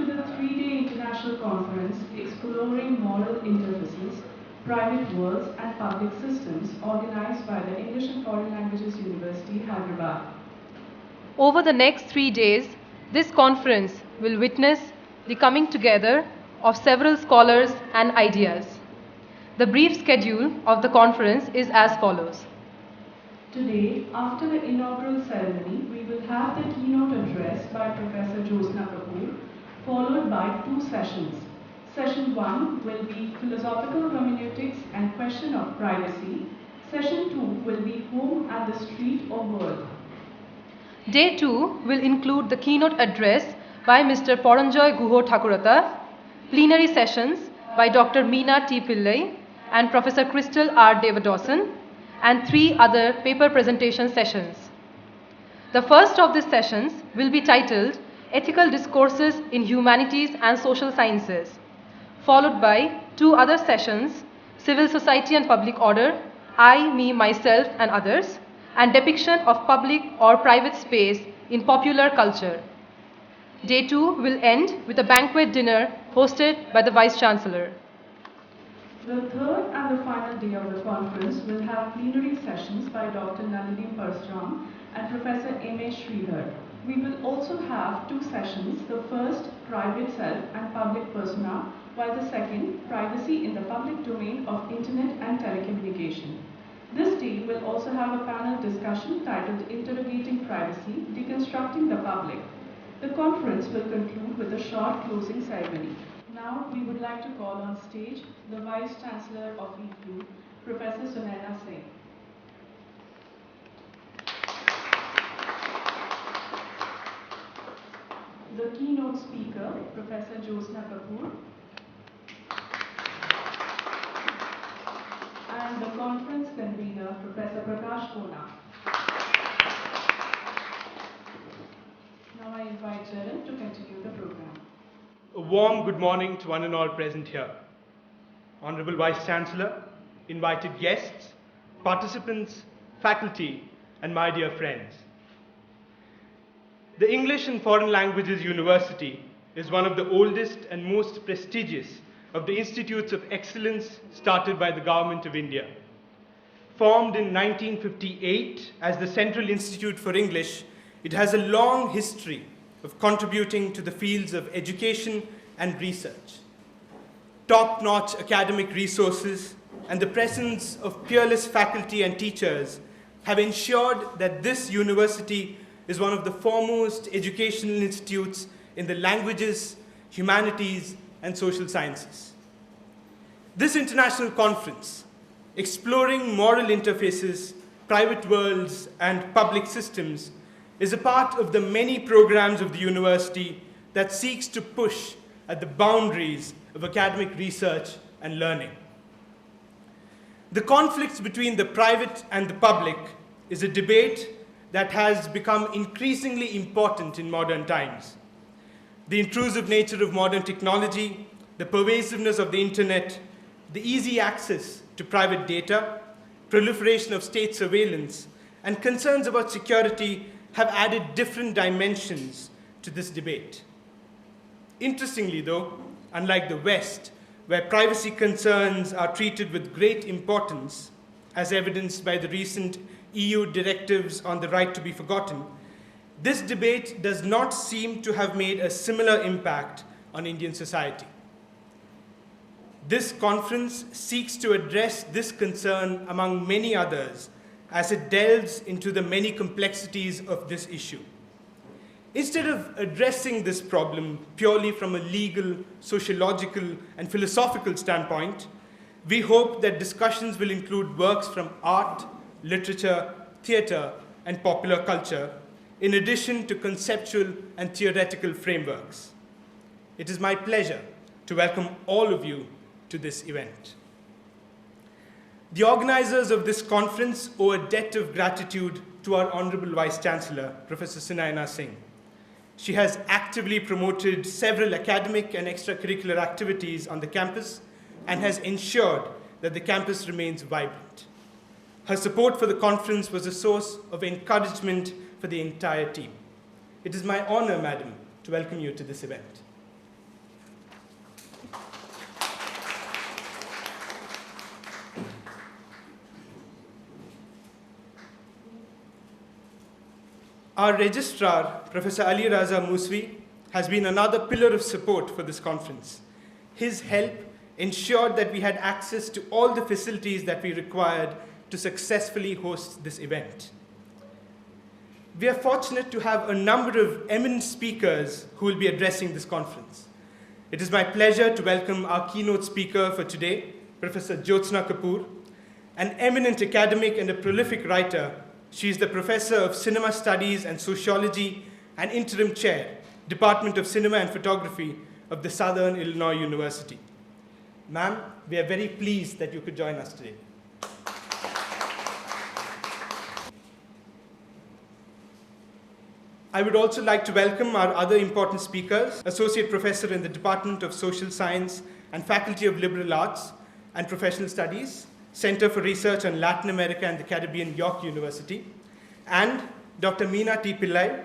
to the three-day international conference exploring moral interfaces, private worlds and public systems organized by the English and Foreign Languages University, Hyderabad. Over the next 3 days, this conference will witness the coming together of several scholars and ideas. The brief schedule of the conference is as follows. Today, after the inaugural ceremony, we will have the keynote address by Professor Jyotsna Kapoor, followed by 2 sessions. Session 1 will be Philosophical Hermeneutics and Question of Privacy. Session 2 will be Home and the Street or World. Day 2 will include the keynote address by Mr. Poranjoy Guho Thakurata, plenary sessions by Dr. Meena T. Pillai and Professor Crystal R. Devadasan, and 3 other paper presentation sessions. The first of these sessions will be titled Ethical Discourses in Humanities and Social Sciences, followed by 2 other sessions, Civil Society and Public Order, I, Me, Myself and Others, and Depiction of Public or Private Space in Popular Culture. Day 2 will end with a banquet dinner hosted by the Vice-Chancellor. The third and the final day of the conference will have plenary sessions by Dr. Nandini Parsram and Professor M.A. Sridhar. We will also have 2 sessions, the first, Private Self and Public Persona, while the second, Privacy in the Public Domain of Internet and Telecommunication. This day will also have a panel discussion titled Interrogating Privacy, Deconstructing the Public. The conference will conclude with a short closing ceremony. Now, we would like to call on stage the Vice-Chancellor of EFLU, Professor Sunaina Singh. The keynote speaker, Professor Jyotsna Kapoor. And the conference convener, Professor Prakash Kona. Now I invite Jaran to continue the program. A warm good morning to one and all present here. Honorable Vice-Chancellor, invited guests, participants, faculty, and my dear friends. The English and Foreign Languages University is one of the oldest and most prestigious of the institutes of excellence started by the Government of India. Formed in 1958 as the Central Institute for English, it has a long history of contributing to the fields of education and research. Top-notch academic resources and the presence of peerless faculty and teachers have ensured that this university is one of the foremost educational institutes in the languages, humanities, and social sciences. This international conference, exploring moral interfaces, private worlds, and public systems, is a part of the many programs of the university that seeks to push at the boundaries of academic research and learning. The conflicts between the private and the public is a debate that has become increasingly important in modern times. The intrusive nature of modern technology, the pervasiveness of the internet, the easy access to private data, proliferation of state surveillance, and concerns about security have added different dimensions to this debate. Interestingly, though, unlike the West, where privacy concerns are treated with great importance, as evidenced by the recent EU directives on the right to be forgotten, this debate does not seem to have made a similar impact on Indian society. This conference seeks to address this concern among many others as it delves into the many complexities of this issue. Instead of addressing this problem purely from a legal, sociological, and philosophical standpoint, we hope that discussions will include works from art, literature, theater, and popular culture, in addition to conceptual and theoretical frameworks. It is my pleasure to welcome all of you to this event. The organizers of this conference owe a debt of gratitude to our Honorable Vice-Chancellor, Professor Sunaina Singh. She has actively promoted several academic and extracurricular activities on the campus and has ensured that the campus remains vibrant. Her support for the conference was a source of encouragement for the entire team. It is my honor, Madam, to welcome you to this event. Our registrar, Professor Ali Raza Muswi, has been another pillar of support for this conference. His help ensured that we had access to all the facilities that we required to successfully host this event. We are fortunate to have a number of eminent speakers who will be addressing this conference. It is my pleasure to welcome our keynote speaker for today, Professor Jyotsna Kapoor, an eminent academic and a prolific writer. She is the Professor of Cinema Studies and Sociology and Interim Chair, Department of Cinema and Photography of the Southern Illinois University. Ma'am, we are very pleased that you could join us today. I would also like to welcome our other important speakers, Associate Professor in the Department of Social Science and Faculty of Liberal Arts and Professional Studies, Center for Research on Latin America and the Caribbean, York University, and Dr. Meena T. Pillai,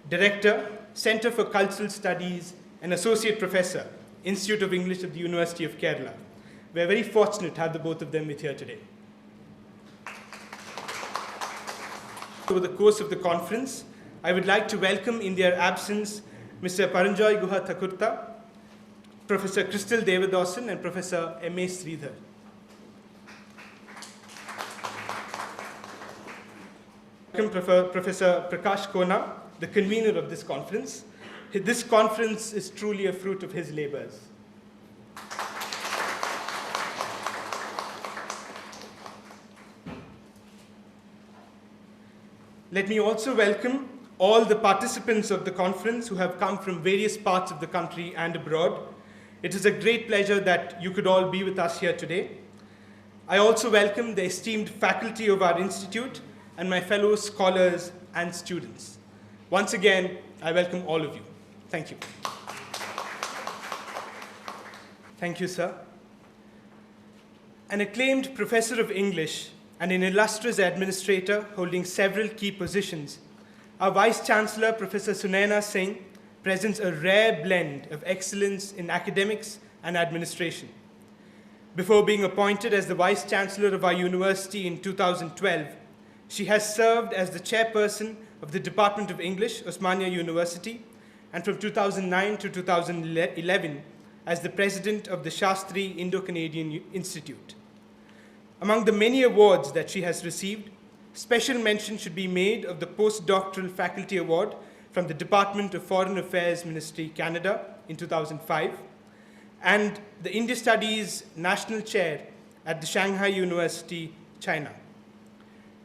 Director, Center for Cultural Studies and Associate Professor, Institute of English at the University of Kerala. We are very fortunate to have the both of them with here today. Over the course of the conference, I would like to welcome in their absence Mr. Paranjoy Guha Thakurta, Professor Crystal Devadasan, and Professor M.A. Sridhar. Welcome Professor Prakash Kona, the convener of this conference. This conference is truly a fruit of his labors. Let me also welcome all the participants of the conference who have come from various parts of the country and abroad. It is a great pleasure that you could all be with us here today. I also welcome the esteemed faculty of our institute and my fellow scholars and students. Once again, I welcome all of you. Thank you. Thank you, sir. An acclaimed professor of English and an illustrious administrator holding several key positions, our Vice-Chancellor, Professor Sunaina Singh, presents a rare blend of excellence in academics and administration. Before being appointed as the Vice-Chancellor of our university in 2012, she has served as the chairperson of the Department of English, Osmania University, and from 2009 to 2011 as the president of the Shastri Indo-Canadian Institute. Among the many awards that she has received, special mention should be made of the Postdoctoral Faculty Award from the Department of Foreign Affairs Ministry, Canada, in 2005, and the India Studies National Chair at the Shanghai University, China.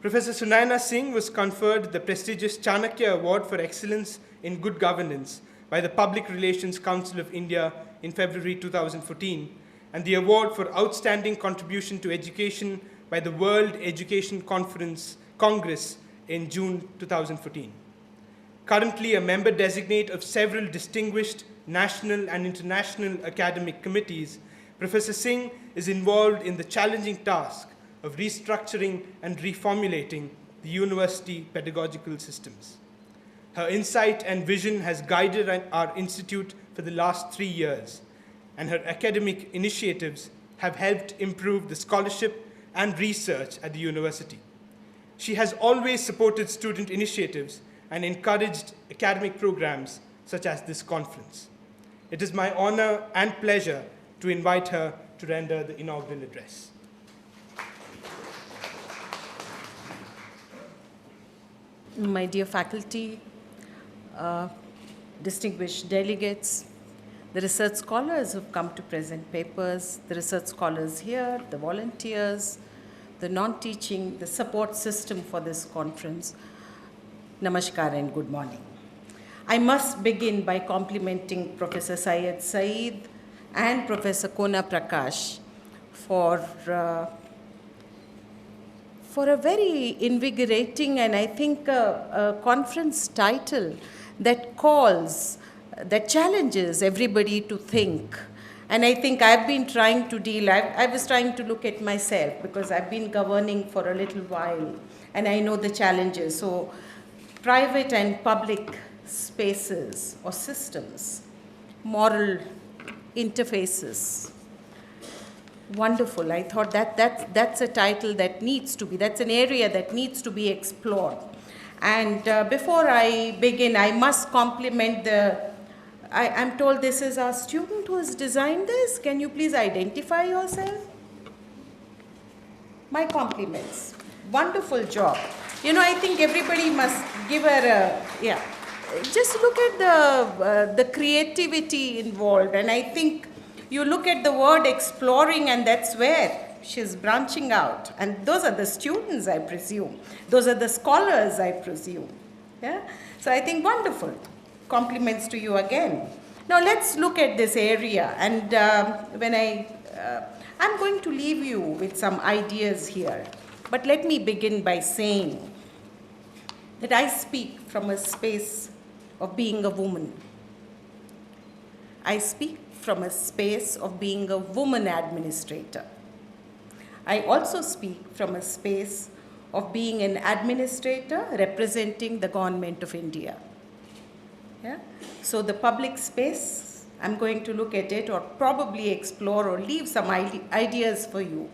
Professor Sunaina Singh was conferred the prestigious Chanakya Award for Excellence in Good Governance by the Public Relations Council of India in February 2014, and the Award for Outstanding Contribution to Education by the World Education Congress in June 2014. Currently a member designate of several distinguished national and international academic committees, Professor Singh is involved in the challenging task of restructuring and reformulating the university pedagogical systems. Her insight and vision has guided our institute for the last 3 years, and her academic initiatives have helped improve the scholarship and research at the university. She has always supported student initiatives and encouraged academic programs such as this conference. It is my honor and pleasure to invite her to render the inaugural address. My dear faculty, distinguished delegates, the research scholars who've come to present papers, the research scholars here, the volunteers, the non-teaching, the support system for this conference, namaskar and good morning. I must begin by complimenting Professor Syed Saeed and Professor Kona Prakash for a very invigorating and I think a conference title that challenges everybody to think. And I think I've been trying to I was trying to look at myself because I've been governing for a little while and I know the challenges. So private and public spaces or systems, moral interfaces. Wonderful. I thought that's a title that needs to be, that's an area that needs to be explored. And before I begin, I must compliment I'm told this is our student who has designed this. Can you please identify yourself? My compliments. Wonderful job. You know, I think everybody must give her yeah. Just look at the creativity involved, and I think you look at the word exploring, and that's where she's branching out. And those are the students, I presume. Those are the scholars, I presume. Yeah. So I think wonderful. Compliments to you again. Now let's look at this area, and when I'm going to leave you with some ideas here, but let me begin by saying that I speak from a space of being a woman. I speak from a space of being a woman administrator. I also speak from a space of being an administrator representing the government of India. Yeah? So the public space, I'm going to look at it or probably explore or leave some ideas for you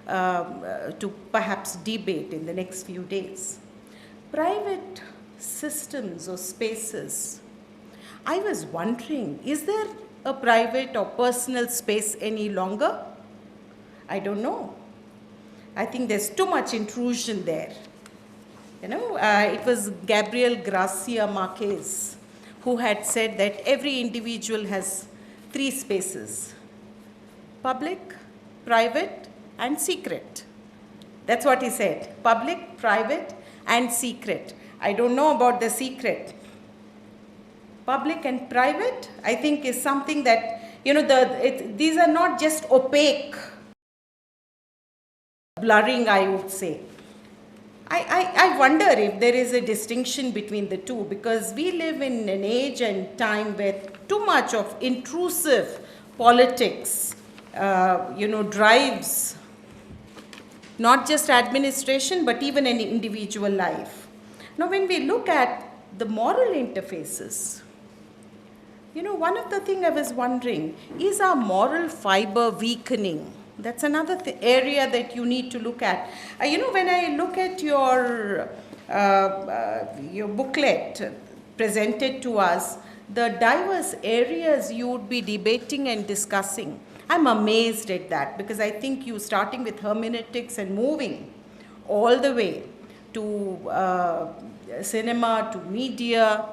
to perhaps debate in the next few days. Private systems or spaces. I was wondering, is there a private or personal space any longer? I don't know. I think there's too much intrusion there. You know, it was Gabriel Garcia Marquez who had said that every individual has 3 spaces: public, private, and secret. That's what he said: public, private, and secret. I don't know about the secret. Public and private, I think, is something that, you know, these are not just opaque, blurring, I would say. I wonder if there is a distinction between the two, because we live in an age and time where too much of intrusive politics, drives not just administration, but even an individual life. Now, when we look at the moral interfaces, you know, one of the things I was wondering, is our moral fiber weakening? That's another area that you need to look at. When I look at your booklet presented to us, the diverse areas you would be debating and discussing, I'm amazed at that, because I think you, starting with hermeneutics and moving all the way to cinema, to media,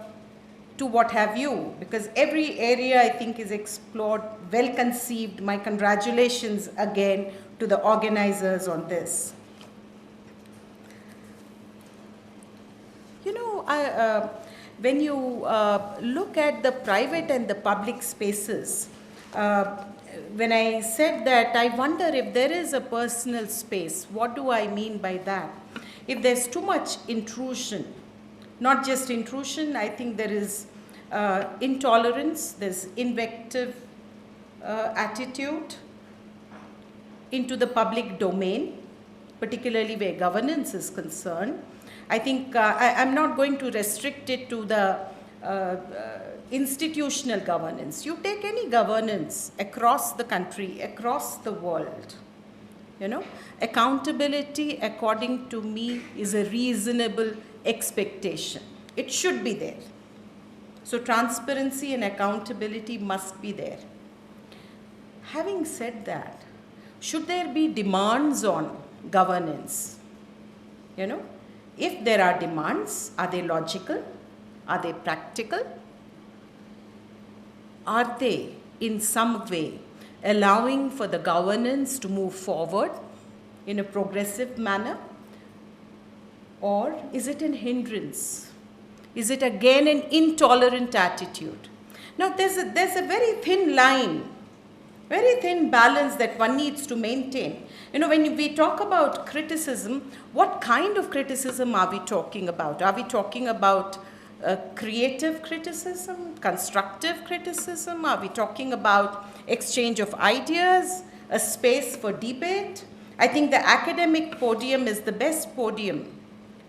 to what have you, because every area I think is explored, well conceived. My congratulations again to the organizers on this. You know, when you look at the private and the public spaces, when I said that, I wonder if there is a personal space. What do I mean by that? If there's too much intrusion, not just intrusion, I think there is intolerance, there's invective attitude into the public domain, particularly where governance is concerned. I think I'm not going to restrict it to the institutional governance. You take any governance across the country, across the world, you know, accountability, according to me, is a reasonable expectation. It should be there. So transparency and accountability must be there. Having said that, should there be demands on governance? You know, if there are demands, are they logical? Are they practical? Are they in some way allowing for the governance to move forward in a progressive manner? Or is it a hindrance? Is it again an intolerant attitude? Now there's a very thin line, very thin balance that one needs to maintain. You know, when we talk about criticism, what kind of criticism are we talking about? Are we talking about creative criticism, constructive criticism? Are we talking about exchange of ideas, a space for debate? I think the academic podium is the best podium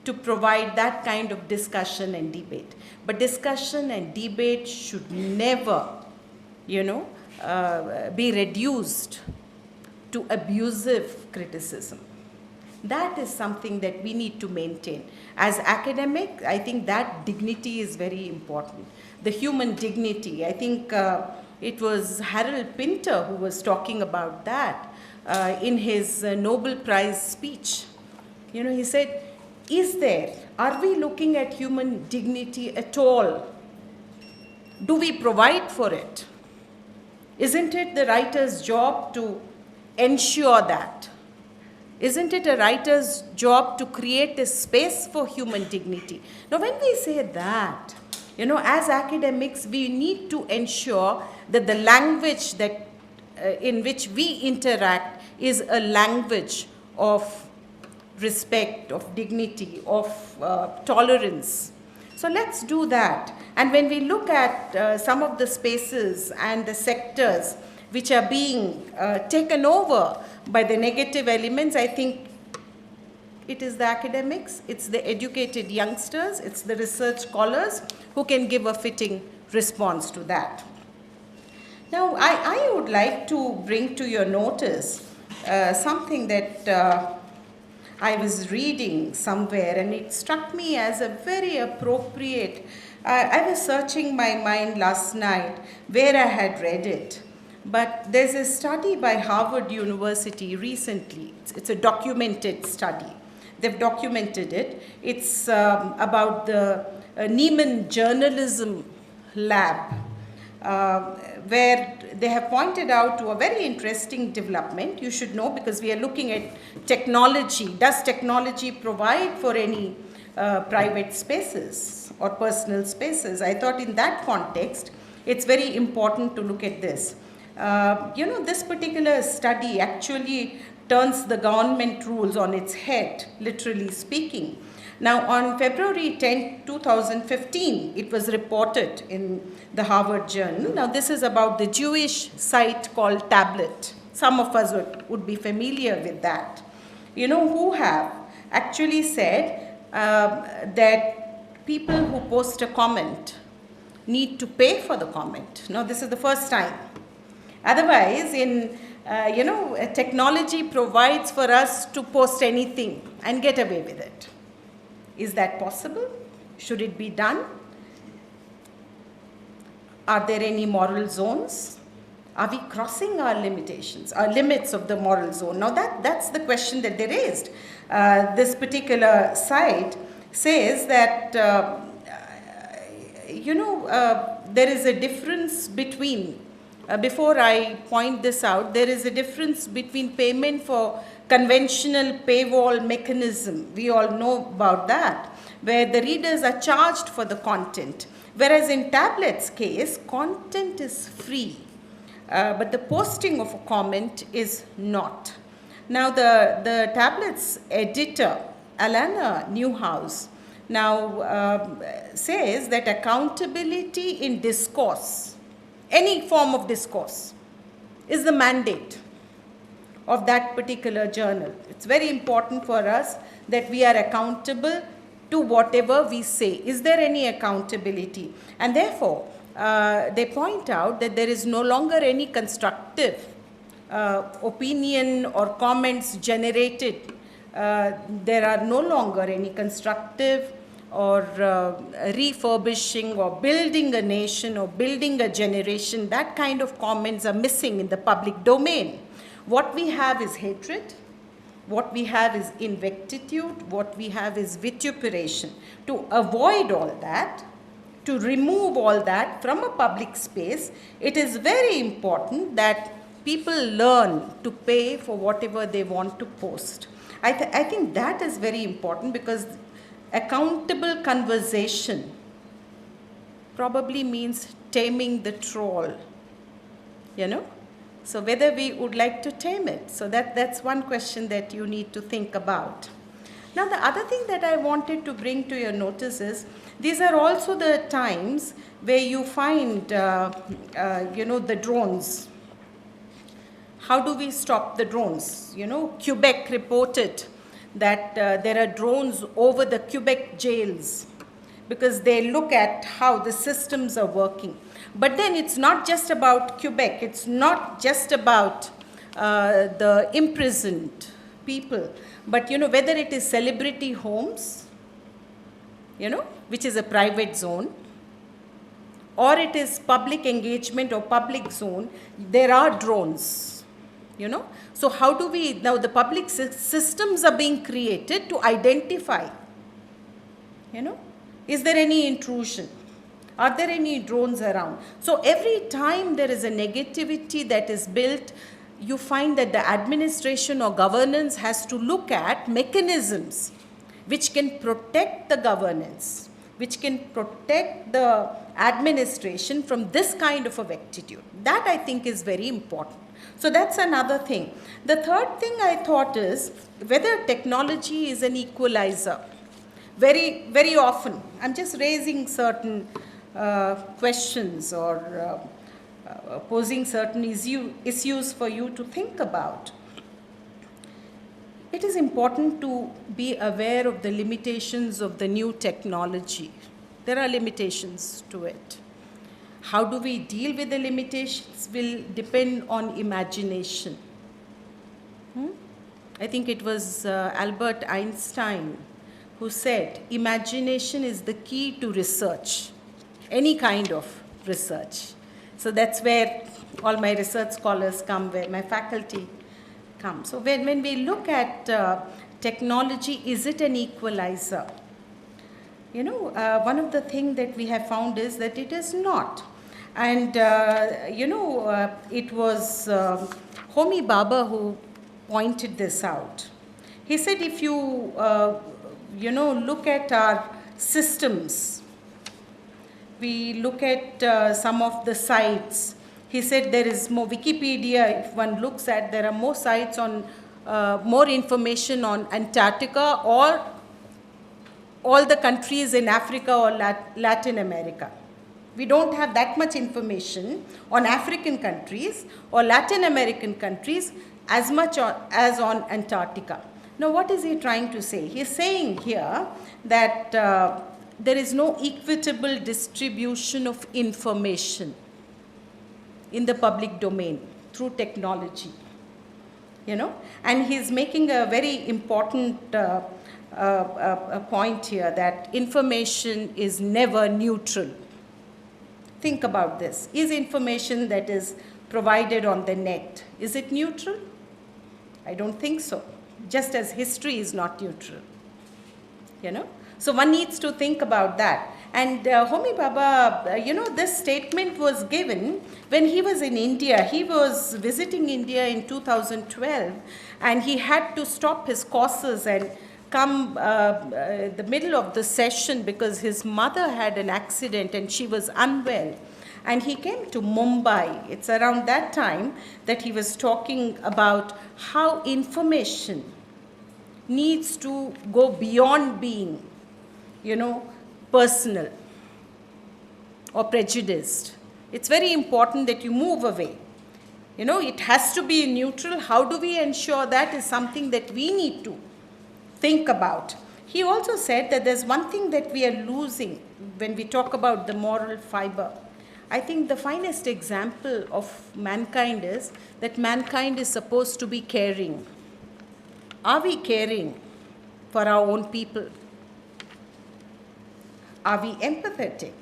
to provide that kind of discussion and debate. But discussion and debate should never, you know, be reduced to abusive criticism. That is something that we need to maintain. As academic, I think that dignity is very important. The human dignity, I think it was Harold Pinter who was talking about that in his Nobel Prize speech. You know, he said, are we looking at human dignity at all? Do we provide for it? Isn't it the writer's job to ensure that? Isn't it a writer's job to create a space for human dignity? Now, when we say that, you know, as academics, we need to ensure that the language that in which we interact is a language of respect, of dignity, of tolerance. So let's do that. And when we look at some of the spaces and the sectors which are being taken over by the negative elements, I think it is the academics, it's the educated youngsters, it's the research scholars who can give a fitting response to that. Now, I would like to bring to your notice something that I was reading somewhere, and it struck me as a very appropriate. I was searching my mind last night where I had read it. But there's a study by Harvard University recently. It's a documented study. They've documented it. It's about the Nieman Journalism Lab, where they have pointed out to a very interesting development. You should know, because we are looking at technology. Does technology provide for any private spaces or personal spaces? I thought in that context, it's very important to look at this. You know, this particular study actually turns the government rules on its head, literally speaking. Now, on February 10, 2015, it was reported in the Harvard Journal. Now, this is about the Jewish site called Tablet. Some of us would be familiar with that. You know, who have actually said that people who post a comment need to pay for the comment. Now, this is the first time. Otherwise, technology provides for us to post anything and get away with it. Is that possible? Should it be done? Are there any moral zones? Are we crossing our limitations, our limits of the moral zone? Now, that's the question that they raised. This particular site says that, there is a difference between before I point this out, there is a difference between payment for conventional paywall mechanism. We all know about that, where the readers are charged for the content. Whereas in Tablet's case, content is free, but the posting of a comment is not. Now, the Tablet's editor, Alana Newhouse, now says that accountability in discourse, any form of discourse, is the mandate of that particular journal. It's very important for us that we are accountable to whatever we say. Is there any accountability? And therefore, they point out that there is no longer any constructive opinion or comments generated. There are no longer any constructive or refurbishing or building a nation or building a generation. That kind of comments are missing in the public domain. What we have is hatred. What we have is invectitude. What we have is vituperation. To avoid all that, to remove all that from a public space, it is very important that people learn to pay for whatever they want to post. I think that is very important, because accountable conversation probably means taming the troll, you know. So whether we would like to tame it. So that's one question that you need to think about. Now, the other thing that I wanted to bring to your notice is, these are also the times where you find, the drones. How do we stop the drones? You know, Quebec reported that there are drones over the Quebec jails because they look at how the systems are working. But then it's not just about Quebec. It's not just about the imprisoned people. But, whether it is celebrity homes, which is a private zone, or it is public engagement or public zone, there are drones, So how do we, now the public systems are being created to identify, is there any intrusion? Are there any drones around? So every time there is a negativity that is built, you find that the administration or governance has to look at mechanisms which can protect the governance, which can protect the administration from this kind of a vectitude. That I think is very important. So that's another thing. The third thing I thought is whether technology is an equalizer. Very, very often, I'm just raising certain questions or posing certain issues for you to think about. It is important to be aware of the limitations of the new technology. There are limitations to it. How do we deal with the limitations will depend on imagination. I think it was Albert Einstein who said, imagination is the key to research, any kind of research. So that's where all my research scholars come, where my faculty come. So when we look at technology, is it an equalizer? One of the things that we have found is that it is not. And, it was Homi Bhabha who pointed this out. He said, if you, look at our systems, we look at some of the sites. He said there is more Wikipedia, if one looks at, there are more sites on, more information on Antarctica or all the countries in Africa or Latin America. We don't have that much information on African countries or Latin American countries as much as on Antarctica. Now, what is he trying to say? He's saying here that there is no equitable distribution of information in the public domain through technology, and he's making a very important point here that information is never neutral. Think about this. Is information that is provided on the net, is it neutral? I don't think so. Just as history is not neutral, So one needs to think about that. And Homi Bhabha, this statement was given when he was in India. He was visiting India in 2012, and he had to stop his courses and come the middle of the session because his mother had an accident and she was unwell. And he came to Mumbai. It's around that time that he was talking about how information needs to go beyond being, personal or prejudiced. It's very important that you move away. It has to be neutral. How do we ensure that is something that we need to think about. He also said that there's one thing that we are losing when we talk about the moral fiber. I think the finest example of mankind is that mankind is supposed to be caring. Are we caring for our own people? Are we empathetic?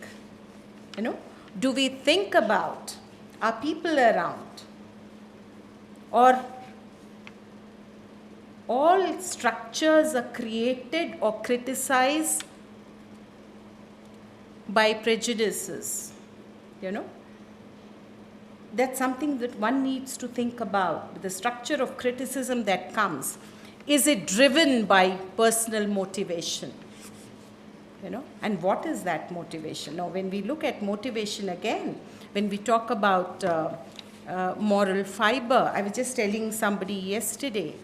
Do we think about our people around? Or all structures are created or criticized by prejudices, That's something that one needs to think about. The structure of criticism that comes, is it driven by personal motivation? And what is that motivation? Now, when we look at motivation again, when we talk about moral fiber, I was just telling somebody yesterday,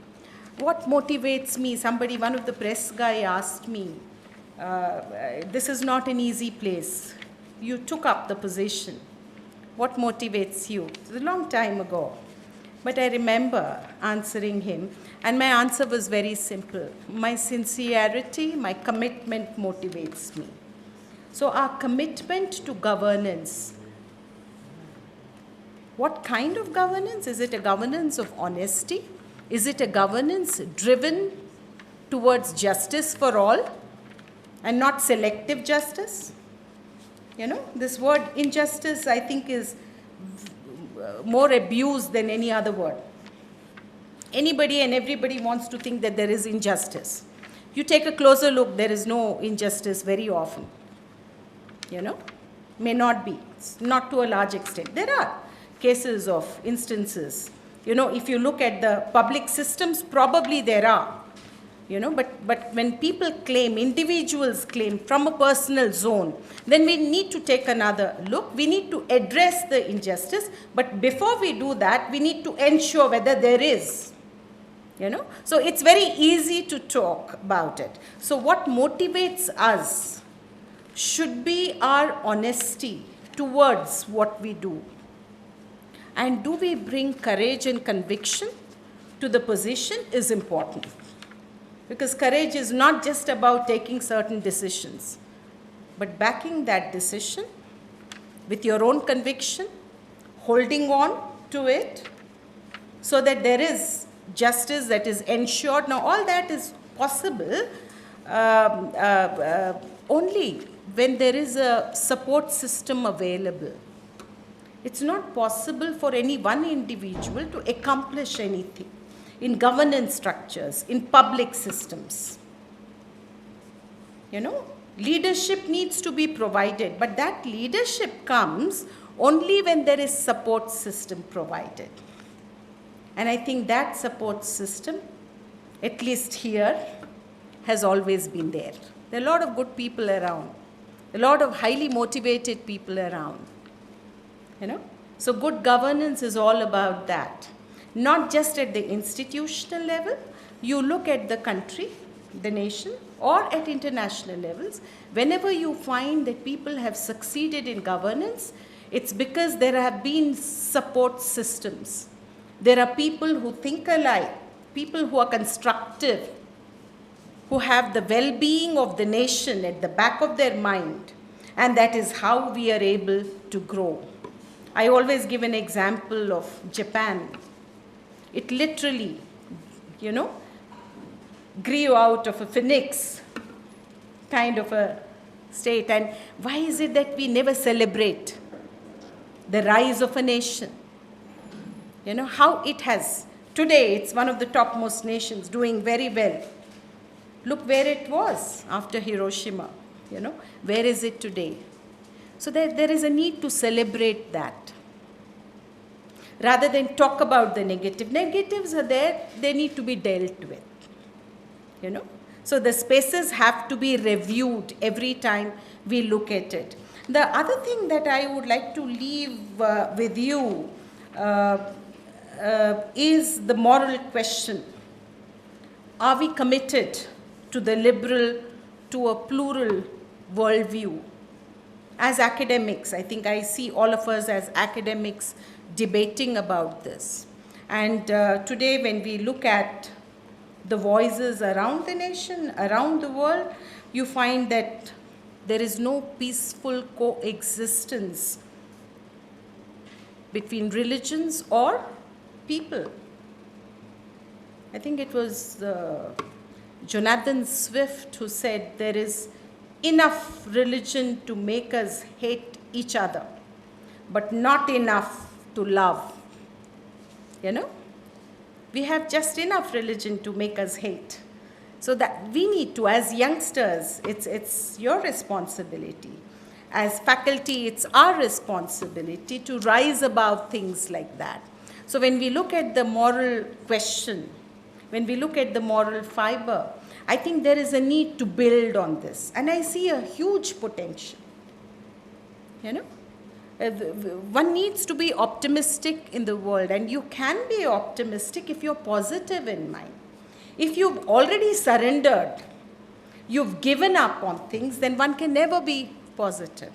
what motivates me? One of the press guy asked me, this is not an easy place. You took up the position. What motivates you? It was a long time ago. But I remember answering him, and my answer was very simple. My sincerity, my commitment motivates me. So our commitment to governance, what kind of governance? Is it a governance of honesty? Is it a governance driven towards justice for all and not selective justice? You know, this word injustice, I think, is more abused than any other word. Anybody and everybody wants to think that there is injustice. You take a closer look, there is no injustice very often. You know, may not be, not to a large extent. There are cases of instances. You know, if you look at the public systems, probably there are. You know, but when people claim, individuals claim from a personal zone, then we need to take another look. We need to address the injustice, but before we do that, we need to ensure whether there is. You know, so it's very easy to talk about it. So what motivates us should be our honesty towards what we do. And do we bring courage and conviction to the position is important. Because courage is not just about taking certain decisions, but backing that decision with your own conviction, holding on to it, so that there is justice that is ensured. Now, all that is possible only when there is a support system available. It's not possible for any one individual to accomplish anything in governance structures, in public systems. You know, leadership needs to be provided, but that leadership comes only when there is support system provided. And I think that support system, at least here, has always been there. There are a lot of good people around, a lot of highly motivated people around. You know, so good governance is all about that. Not just at the institutional level. You look at the country, the nation, or at international levels. Whenever you find that people have succeeded in governance, it's because there have been support systems. There are people who think alike, people who are constructive, who have the well-being of the nation at the back of their mind. And that is how we are able to grow. I always give an example of Japan. It literally, you know, grew out of a phoenix kind of a state. And why is it that we never celebrate the rise of a nation? You know, how it has. Today, it's one of the topmost nations doing very well. Look where it was after Hiroshima. You know, where is it today? So there is a need to celebrate that. Rather than talk about the negative. Negatives are there, they need to be dealt with. You know? So the spaces have to be reviewed every time we look at it. The other thing that I would like to leave with you is the moral question. Are we committed to the liberal, to a plural worldview? As academics, I think I see all of us as academics debating about this. And today when we look at the voices around the nation, around the world, you find that there is no peaceful coexistence between religions or people. I think it was Jonathan Swift who said there is enough religion to make us hate each other, but not enough to love. You know? We have just enough religion to make us hate. So that we need to, as youngsters, it's your responsibility. As faculty, it's our responsibility to rise above things like that. So when we look at the moral question, when we look at the moral fiber, I think there is a need to build on this. And I see a huge potential. You know? One needs to be optimistic in the world, and you can be optimistic if you're positive in mind. If you've already surrendered, you've given up on things, then one can never be positive,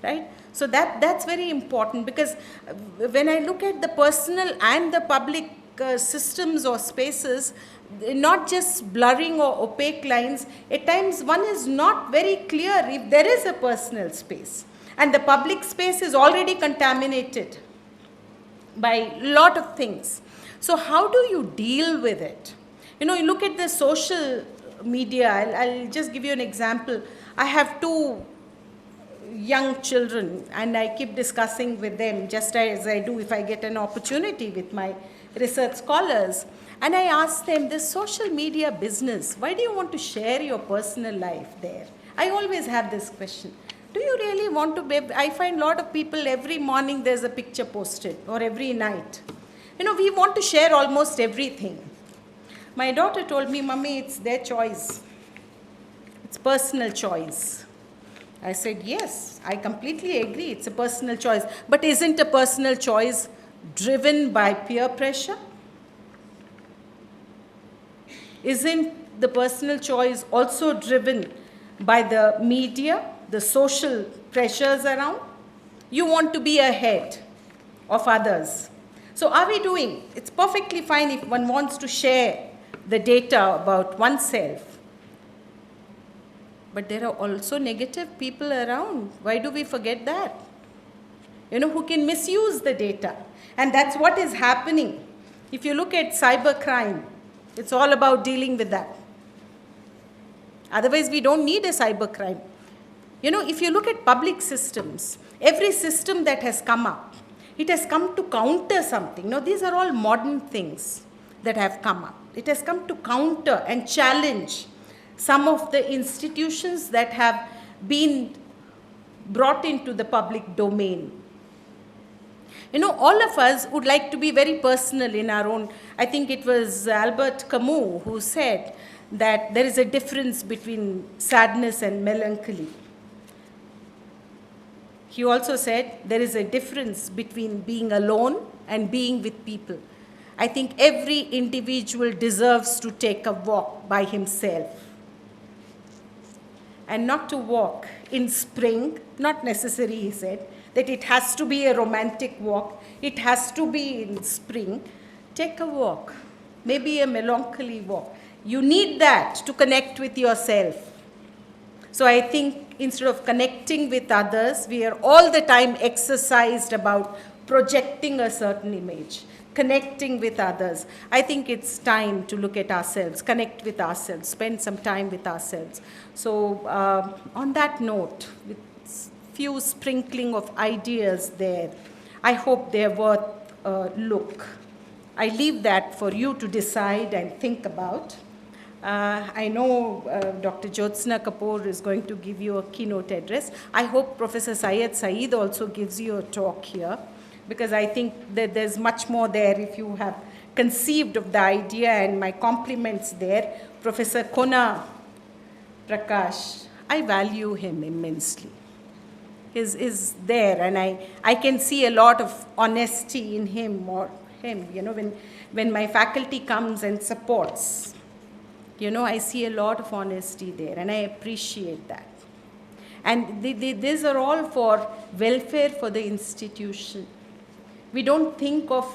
right? So that's very important, because when I look at the personal and the public systems or spaces, not just blurring or opaque lines, at times one is not very clear if there is a personal space. And the public space is already contaminated by a lot of things. So how do you deal with it? You know, you look at the social media. I'll just give you an example. I have two young children, and I keep discussing with them, just as I do if I get an opportunity with my research scholars. And I ask them, this social media business, why do you want to share your personal life there? I always have this question. Do you really want to be? I find a lot of people every morning there's a picture posted, or every night. You know, we want to share almost everything. My daughter told me, Mummy, it's their choice. It's personal choice. I said, yes, I completely agree. It's a personal choice. But isn't a personal choice driven by peer pressure? Isn't the personal choice also driven by the media, the social pressures around? You want to be ahead of others. So are we doing? It's perfectly fine if one wants to share the data about oneself. But there are also negative people around. Why do we forget that? You know, who can misuse the data. And that's what is happening. If you look at cybercrime, it's all about dealing with that. Otherwise, we don't need a cybercrime. You know, if you look at public systems, every system that has come up, it has come to counter something. Now, these are all modern things that have come up. It has come to counter and challenge some of the institutions that have been brought into the public domain. You know, all of us would like to be very personal in our own. I think it was Albert Camus who said that there is a difference between sadness and melancholy. He also said there is a difference between being alone and being with people. I think every individual deserves to take a walk by himself. And not to walk in spring, not necessary, he said, that it has to be a romantic walk, it has to be in spring. Take a walk, maybe a melancholy walk. You need that to connect with yourself. So I think instead of connecting with others, we are all the time exercised about projecting a certain image, connecting with others. I think it's time to look at ourselves, connect with ourselves, spend some time with ourselves. So on that note, with few sprinkling of ideas there, I hope they're worth a look. I leave that for you to decide and think about. I know Dr. Jyotsna Kapoor is going to give you a keynote address. I hope Professor Syed Saeed also gives you a talk here, because I think that there's much more there if you have conceived of the idea, and my compliments there. Professor Kona Prakash, I value him immensely. Is there, and I can see a lot of honesty in him, you know, when my faculty comes and supports, you know, I see a lot of honesty there, and I appreciate that. And these are all for welfare for the institution. We don't think of,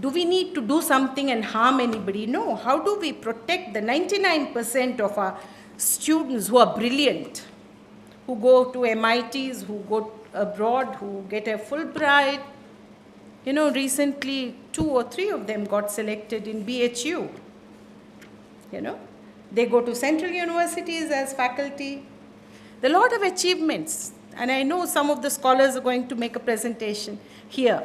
do we need to do something and harm anybody? No, how do we protect the 99% of our students who are brilliant, who go to MITs, who go abroad, who get a Fulbright? You know, recently 2 or 3 of them got selected in BHU. You know, they go to central universities as faculty. There are a lot of achievements, and I know some of the scholars are going to make a presentation here.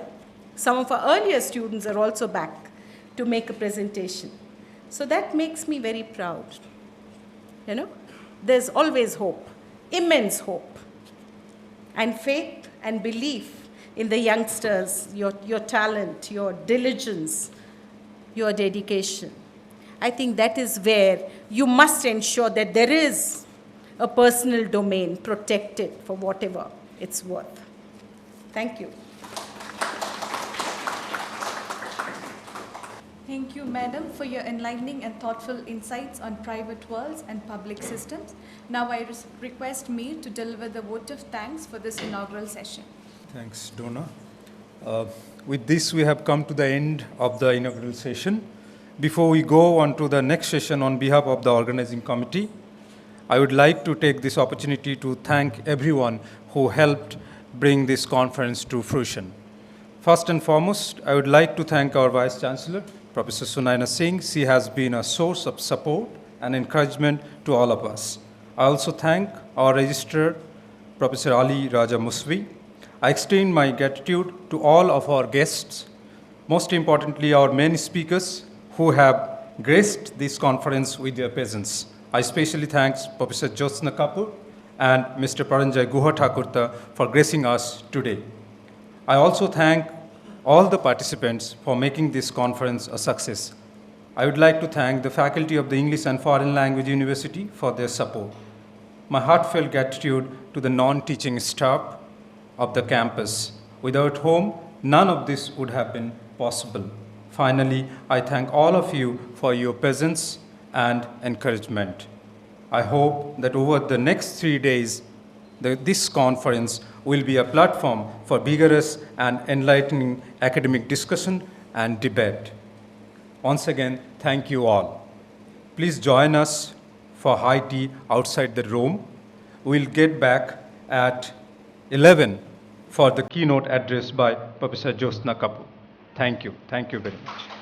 Some of our earlier students are also back to make a presentation. So that makes me very proud. You know, there's always hope, immense hope, and faith and belief in the youngsters, your talent, your diligence, your dedication. I think that is where you must ensure that there is a personal domain protected for whatever it's worth. Thank you. Thank you, Madam, for your enlightening and thoughtful insights on private worlds and public systems. Now I request Mir to deliver the vote of thanks for this inaugural session. Thanks, Donna. With this, we have come to the end of the inaugural session. Before we go on to the next session on behalf of the organizing committee, I would like to take this opportunity to thank everyone who helped bring this conference to fruition. First and foremost, I would like to thank our Vice Chancellor, Professor Sunaina Singh. She has been a source of support and encouragement to all of us. I also thank our registrar, Professor Ali Raja Muswi. I extend my gratitude to all of our guests, most importantly our main speakers who have graced this conference with their presence. I especially thank Professor Jyotsna Kapoor and Mr. Paranjay Guha Thakurta for gracing us today. I also thank all the participants for making this conference a success. I would like to thank the faculty of the English and Foreign Language University for their support. My heartfelt gratitude to the non-teaching staff of the campus, without whom none of this would have been possible. Finally, I thank all of you for your presence and encouragement. I hope that over the next 3 days, this conference will be a platform for vigorous and enlightening academic discussion and debate. Once again, thank you all. Please join us for high tea outside the room. We'll get back at 11 for the keynote address by Professor Jyotsna Kapoor. Thank you. Thank you very much.